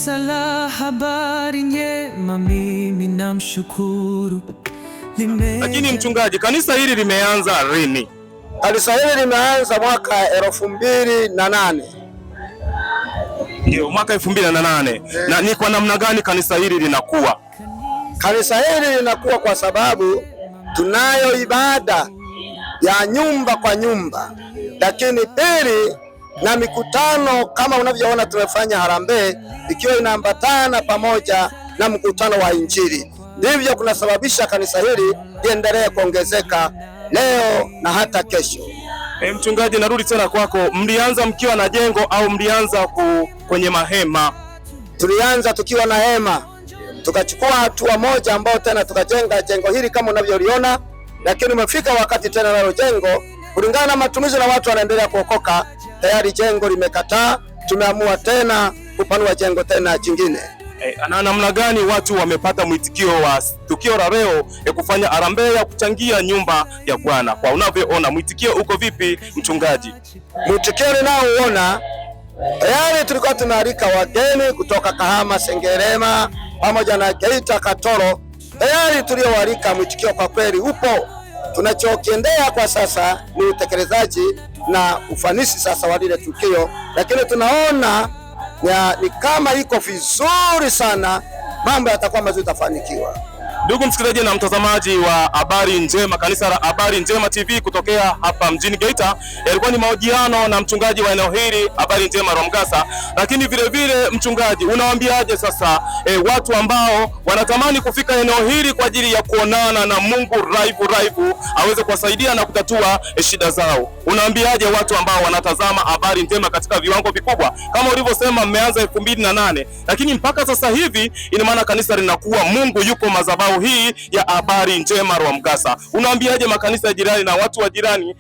Kanisa la Habari Njema, mimi namshukuru. Lakini mchungaji, kanisa hili limeanza lini? Kanisa hili limeanza mwaka 2008. Ndio, mwaka 2008. Na ni kwa namna gani kanisa hili linakuwa? Kanisa hili linakuwa kwa sababu tunayo ibada ya nyumba kwa nyumba, lakini pili na mikutano kama unavyoona tumefanya harambee ikiwa inaambatana pamoja na mkutano wa Injili. Ndivyo kunasababisha kanisa hili liendelee kuongezeka leo na hata kesho. Mchungaji, narudi tena kwako. Mlianza mkiwa na jengo au mlianza kwenye mahema? Tulianza tukiwa na hema, tukachukua hatua moja ambao tena tukajenga jengo hili kama unavyoliona, lakini umefika wakati tena nalo jengo kulingana na matumizi na watu wanaendelea kuokoka, tayari jengo limekataa. Tumeamua tena kupanua jengo tena jingine. Na namna gani watu wamepata mwitikio wa tukio la leo kufanya harambee ya kuchangia nyumba ya Bwana? Kwa unavyoona mwitikio uko vipi mchungaji? Mwitikio ninaouona, tayari tulikuwa tunaalika wageni kutoka Kahama, Sengerema pamoja na Geita, Katoro. Tayari tulioalika, mwitikio kwa kweli upo. Tunachokiendea kwa sasa ni utekelezaji na ufanisi sasa wa lile tukio, lakini tunaona ni kama iko vizuri sana, mambo yatakuwa mazuri, tafanikiwa. Ndugu msikilizaji na mtazamaji wa Habari Njema, kanisa la Habari Njema TV kutokea hapa mjini Geita. Yalikuwa ni mahojiano na mchungaji wa eneo hili Habari Njema Rwamgasa. Lakini vile vile mchungaji, unawaambiaje sasa watu ambao wanatamani kufika eneo hili kwa ajili ya kuonana na Mungu live aweze kuwasaidia na kutatua shida zao? Unawaambiaje watu ambao wanatazama Habari Njema katika viwango vikubwa? Kama ulivyosema mmeanza 2008, lakini mpaka sasa hivi ina maana kanisa linakuwa, Mungu yuko madhabahu hii ya Habari Njema Rwamgasa. Unaambiaje makanisa ya jirani na watu wa jirani